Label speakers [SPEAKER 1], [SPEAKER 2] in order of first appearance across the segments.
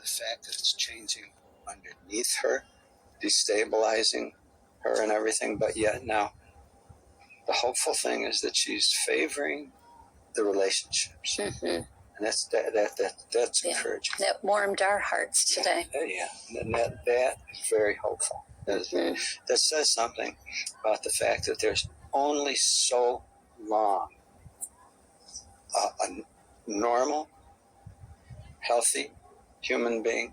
[SPEAKER 1] the fact that it's changing underneath her, destabilizing her and everything, but yet now the hopeful thing is that she's favoring the relationships. And that's encouraging.
[SPEAKER 2] That warmed our hearts today.
[SPEAKER 1] Yeah. And that is very hopeful. That says something about the fact that there's only so long a normal, healthy human being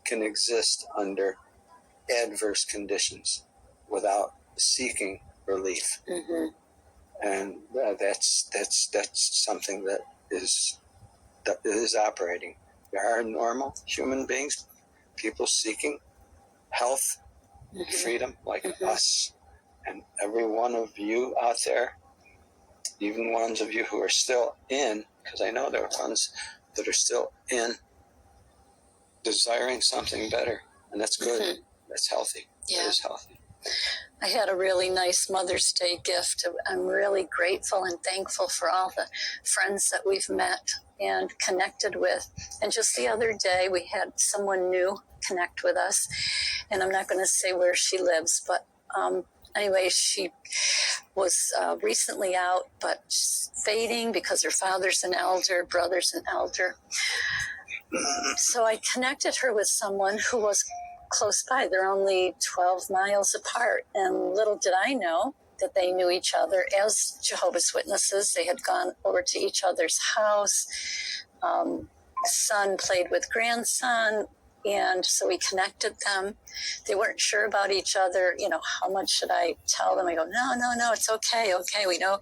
[SPEAKER 1] can exist under adverse conditions without seeking relief. And that's something that is operating. There are normal human beings, people seeking health, freedom, like us. And every one of you out there, even ones of you who are still in, because I know there are ones that are still in, desiring something better. And that's good. That's healthy.
[SPEAKER 2] Yeah.
[SPEAKER 1] It is healthy.
[SPEAKER 2] I had a really nice Mother's Day gift. I'm really grateful and thankful for all the friends that we've met and connected with. And just the other day, we had someone new connect with us. And I'm not going to say where she lives, but anyway, she was recently out, but fading because her father's an elder, brother's an elder. So I connected her with someone who was close by. They're only 12 miles apart. And little did I know that they knew each other as Jehovah's Witnesses. They had gone over to each other's house. Son played with grandson. And so we connected them. They weren't sure about each other. You know, how much should I tell them? I go, no, it's okay, we know.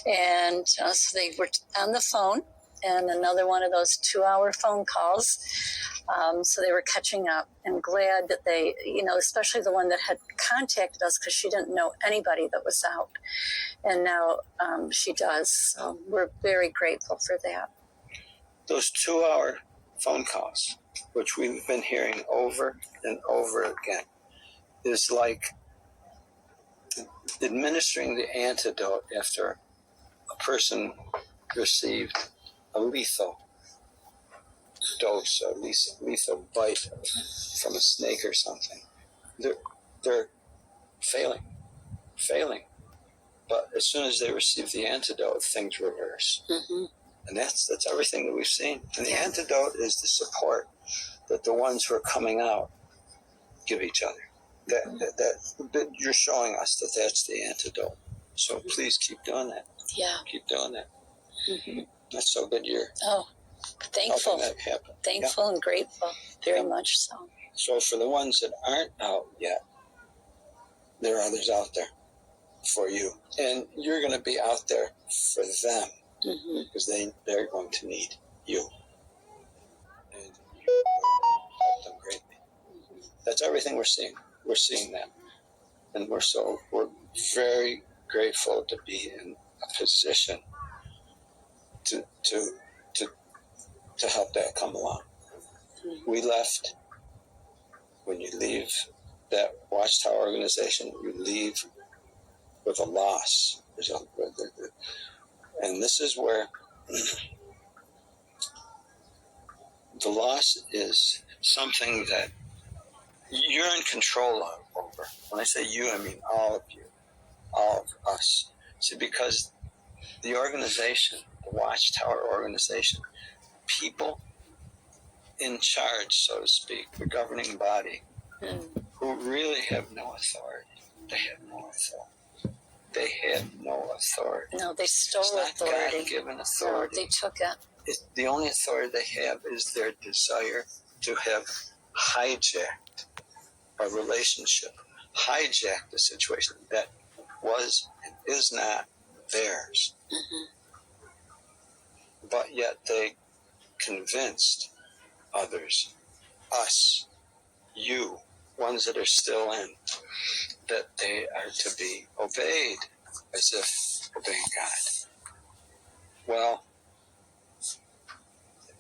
[SPEAKER 2] And so they were on the phone, and another one of those 2-hour phone calls. So they were catching up, and glad that they, especially the one that had contacted us, because she didn't know anybody that was out. And now she does. So we're very grateful for that.
[SPEAKER 1] Those 2-hour phone calls, which we've been hearing over and over again, is like administering the antidote after a person received a lethal dose, a lethal bite from a snake or something. They're failing. But as soon as they receive the antidote, things reverse. And that's everything that we've seen. And the antidote is the support that the ones who are coming out give each other. That you're showing us that that's the antidote. So please keep doing that.
[SPEAKER 2] Yeah.
[SPEAKER 1] Keep doing that. That's so good you're
[SPEAKER 2] thankful.
[SPEAKER 1] That happen.
[SPEAKER 2] Thankful and grateful. Very much so.
[SPEAKER 1] So for the ones that aren't out yet, there are others out there for you. And you're going to be out there for them. Because they're going to need you. And you will help them greatly. That's everything we're seeing. We're seeing that. And we're very grateful to be in a position to help that come along. We left, when you leave that Watchtower organization, you leave with a loss. And this is where the loss is something that you're in control of over. When I say you, I mean all of you, all of us. See, because the organization, the Watchtower organization, people in charge, so to speak, the governing body, who really have no authority. They have no authority. They had no authority.
[SPEAKER 2] No, they stole
[SPEAKER 1] it's not
[SPEAKER 2] authority.
[SPEAKER 1] God-given authority.
[SPEAKER 2] No, they took it.
[SPEAKER 1] The only authority they have is their desire to have hijacked a relationship, hijacked a situation that was and is not theirs. But yet they convinced others, us, you, ones that are still in, that they are to be obeyed as if obeying God. Well,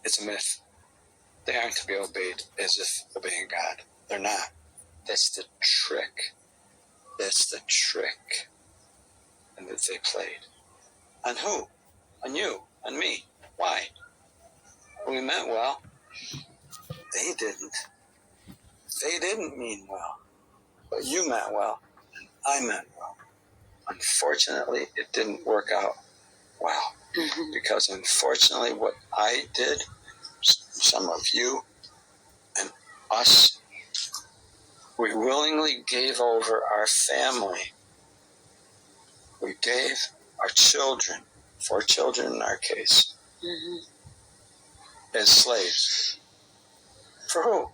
[SPEAKER 1] it's a myth. They aren't to be obeyed as if obeying God. They're not. That's the trick. That's the trick. And that they played. On who? On you. On me. Why? We meant well. They they didn't. They didn't mean well. But you meant well, and I meant well. Unfortunately, it didn't work out well. Because unfortunately, what I did, some of you and us, we willingly gave over our family. We gave our children, 4 children in our case, as slaves. For who?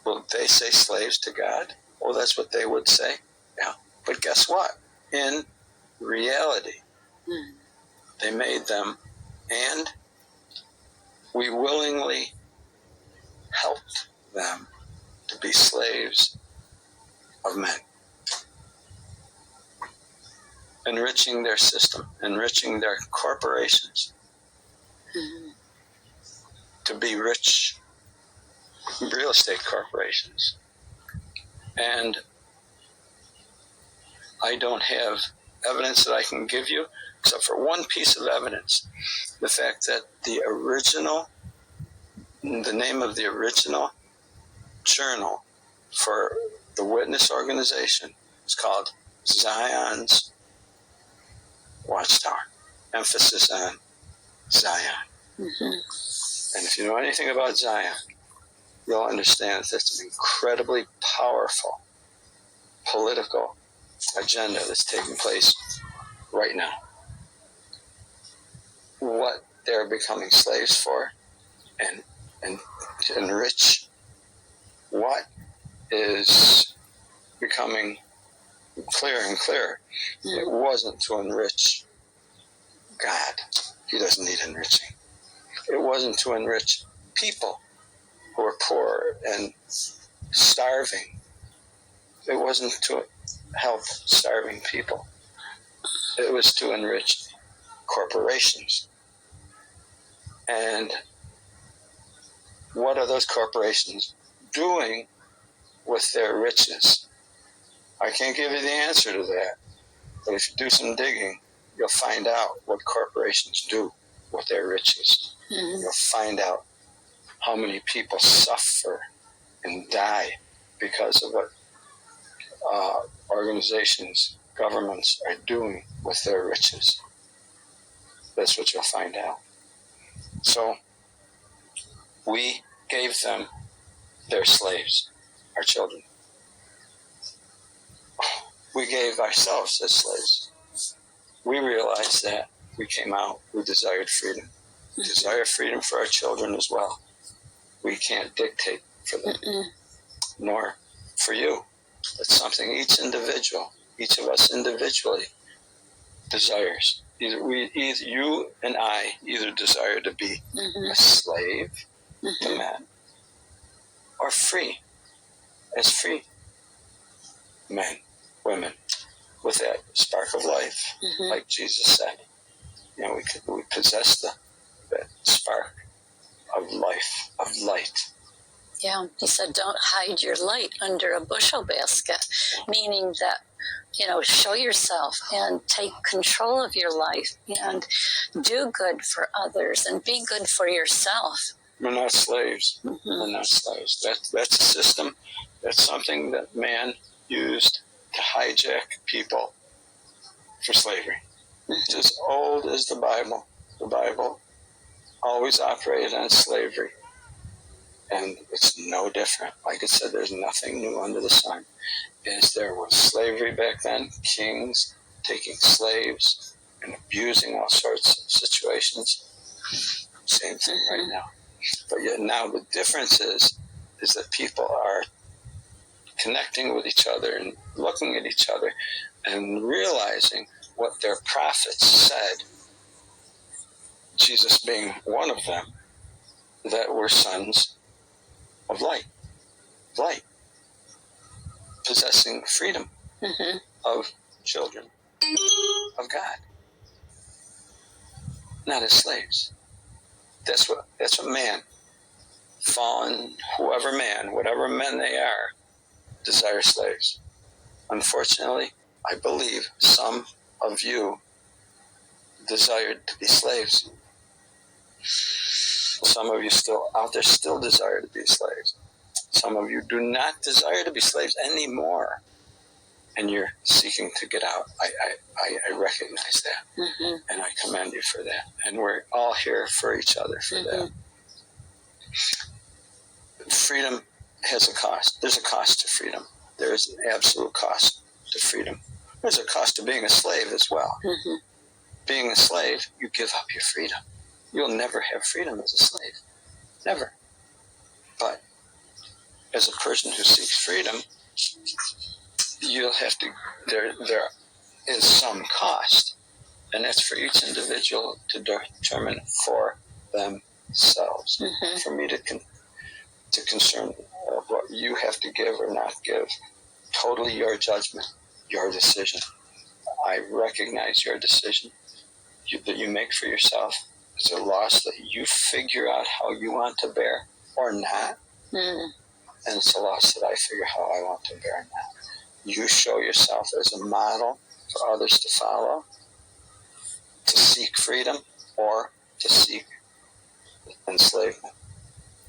[SPEAKER 1] Will they say slaves to God? Well, that's what they would say. Yeah. But guess what? In reality, they made them, and we willingly helped them to be slaves of men. Enriching their system, enriching their corporations, to be rich real estate corporations. And I don't have evidence that I can give you, except for one piece of evidence. The fact that the name of the original journal for the Witness organization is called Zion's Watchtower. Emphasis on Zion. And if you know anything about Zion, you'll understand that it's an incredibly powerful political agenda that's taking place right now. What they're becoming slaves for, and to enrich what is becoming clearer and clearer. It wasn't to enrich God. He doesn't need enriching. It wasn't to enrich people who are poor and starving. It wasn't to help starving people. It was to enrich corporations. And what are those corporations doing with their riches? I can't give you the answer to that. But if you do some digging, you'll find out what corporations do with their riches. You'll find out how many people suffer and die because of what organizations, governments are doing with their riches. That's what you'll find out. So we gave them their slaves, our children. We gave ourselves as slaves. We realized that we came out, we desired freedom. We desire freedom for our children as well. We can't dictate for them, nor for you. It's something each of us individually desires. Either you and I either desire to be a slave to men, or free, as free men, women, with that spark of life, like Jesus said. You know, we possess that spark of life, of light.
[SPEAKER 2] Yeah, he said, don't hide your light under a bushel basket, meaning that, show yourself and take control of your life and do good for others and be good for yourself.
[SPEAKER 1] We're not slaves. We're not slaves. That's a system. That's something that man used to hijack people for slavery. It's as old as the Bible. The Bible always operated on slavery. And it's no different. Like I said, there's nothing new under the sun. As there was slavery back then, kings taking slaves and abusing all sorts of situations. Same thing right now. But yet now the difference is that people are connecting with each other and looking at each other and realizing what their prophets said, Jesus being one of them, that we're sons of light, possessing freedom of children of God, not as slaves. That's what man, fallen, whatever men they are, desire slaves. Unfortunately, I believe some of you desired to be slaves. Some of you still out there still desire to be slaves. Some of you do not desire to be slaves anymore, and you're seeking to get out. I recognize that, and I commend you for that. And we're all here for each other for that. Freedom has a cost. There's a cost to freedom. There's an absolute cost to freedom. There's a cost to being a slave as well. Being a slave, you give up your freedom. You'll never have freedom as a slave. Never. But as a person who seeks freedom, you'll have to, there is some cost. And that's for each individual to determine for themselves. For me to concern what you have to give or not give. Totally your judgment, your decision. I recognize your decision that you make for yourself. It's a loss that you figure out how you want to bear or not. And it's a loss that I figure how I want to bear or not. You show yourself as a model for others to follow, to seek freedom or to seek enslavement.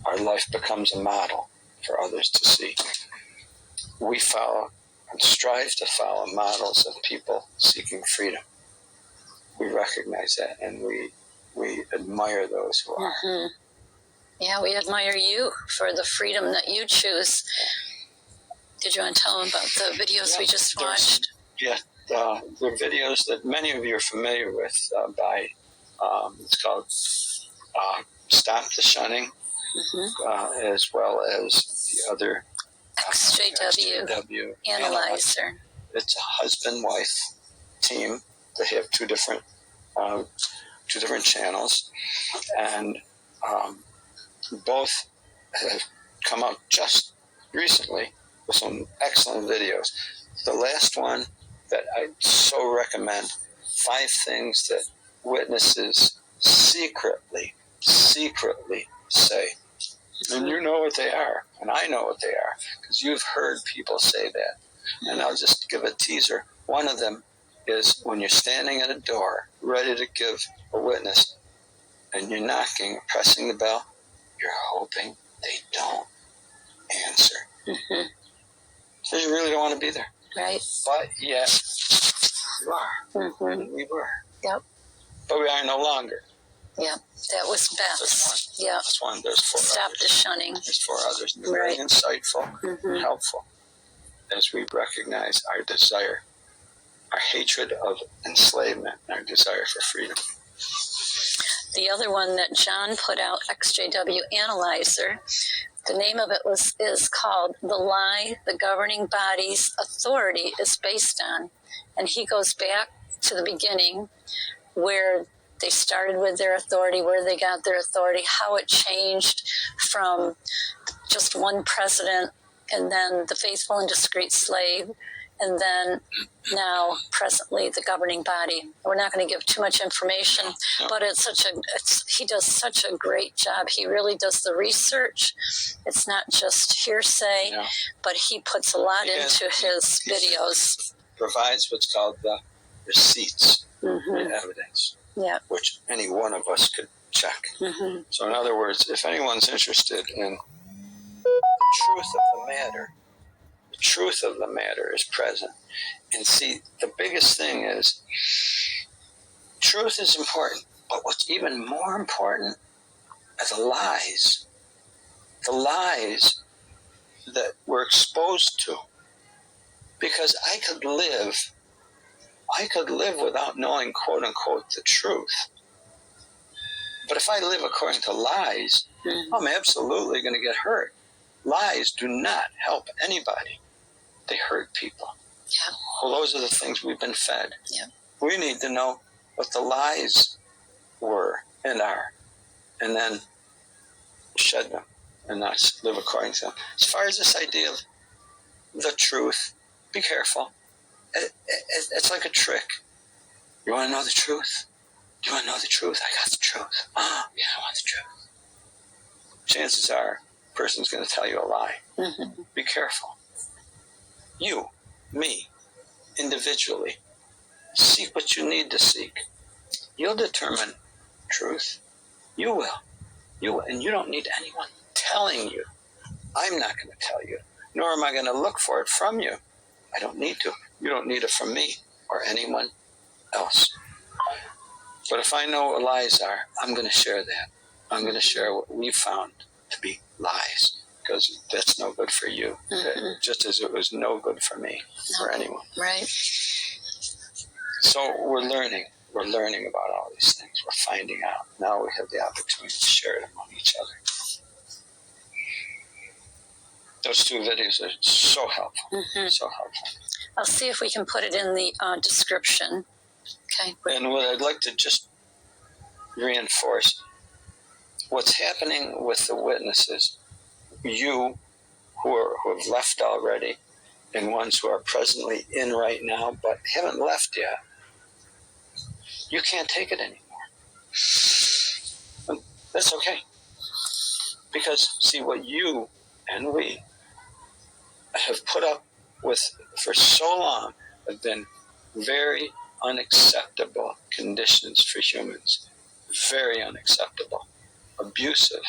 [SPEAKER 1] Our life becomes a model for others to see. We follow and strive to follow models of people seeking freedom. We recognize that, and we admire those who are.
[SPEAKER 2] Yeah, we admire you for the freedom that you choose. Did you want to tell them about the videos we just watched?
[SPEAKER 1] The videos that many of you are familiar with by, it's called Stop the Shunning, as well as the other XJW Analyzer. It's a husband-wife team. They have two different channels, and both have come out just recently with some excellent videos. The last one that I so recommend, 5 things that witnesses secretly say. And you know what they are, and I know what they are, because you've heard people say that. And I'll just give a teaser. One of them is when you're standing at a door, ready to give a witness, and you're knocking, pressing the bell, you're hoping they don't answer. So you really don't want to be there.
[SPEAKER 2] Right.
[SPEAKER 1] But yet, you are. And we were.
[SPEAKER 2] Yep.
[SPEAKER 1] But we are no longer.
[SPEAKER 2] Yeah, that was best. Yeah.
[SPEAKER 1] That's one. There's 4
[SPEAKER 2] Stop
[SPEAKER 1] others.
[SPEAKER 2] the shunning.
[SPEAKER 1] There's 4 others. They're very insightful and helpful as we recognize our desire, our hatred of enslavement, and our desire for freedom.
[SPEAKER 2] The other one that John put out, XJW Analyzer, the name of it is called The Lie the Governing Body's Authority is Based On. And he goes back to the beginning where they started with their authority, where they got their authority, how it changed from just one president and then the faithful and discreet slave, and then now presently the governing body. We're not going to give too much information, but he does such a great job. He really does the research. It's not just hearsay, but he puts a lot into his videos.
[SPEAKER 1] Provides what's called the receipts, the evidence, which any one of us could check. So in other words, if anyone's interested in the truth of the matter, the truth of the matter is present. And see, the biggest thing is, truth is important, but what's even more important are the lies. The lies that we're exposed to. Because I could live without knowing, quote unquote, the truth. But if I live according to lies, I'm absolutely going to get hurt. Lies do not help anybody. They hurt people. Well, those are the things we've been fed. We need to know what the lies were and are, and then shed them and not live according to them. As far as this idea of the truth, be careful. It's like a trick. You want to know the truth? Do you want to know the truth? I got the truth. Yeah, I want the truth. Chances are, a person's going to tell you a lie. Be careful. You, me, individually, seek what you need to seek. You'll determine truth. You will. You don't need anyone telling you. I'm not going to tell you, nor am I going to look for it from you. I don't need to. You don't need it from me or anyone else. But if I know what lies are, I'm going to share that. I'm going to share what we found to be lies, because that's no good for you, just as it was no good for me or anyone.
[SPEAKER 2] Right.
[SPEAKER 1] So we're learning. We're learning about all these things. We're finding out. Now we have the opportunity to share it among each other. Those 2 videos are so helpful. So helpful.
[SPEAKER 2] I'll see if we can put it in the description. Okay.
[SPEAKER 1] And what I'd like to just reinforce, what's happening with the witnesses, you who have left already, and ones who are presently in right now but haven't left yet, you can't take it anymore. And that's okay. Because, see, what you and we have put up with for so long have been very unacceptable conditions for humans. Very unacceptable. Abusive.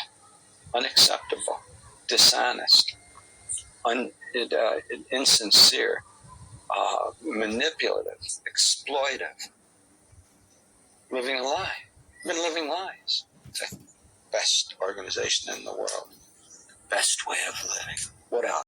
[SPEAKER 1] Unacceptable. Dishonest. Insincere. Manipulative. Exploitive. Living a lie. Been living lies. It's the best organization in the world. Best way of living. What else?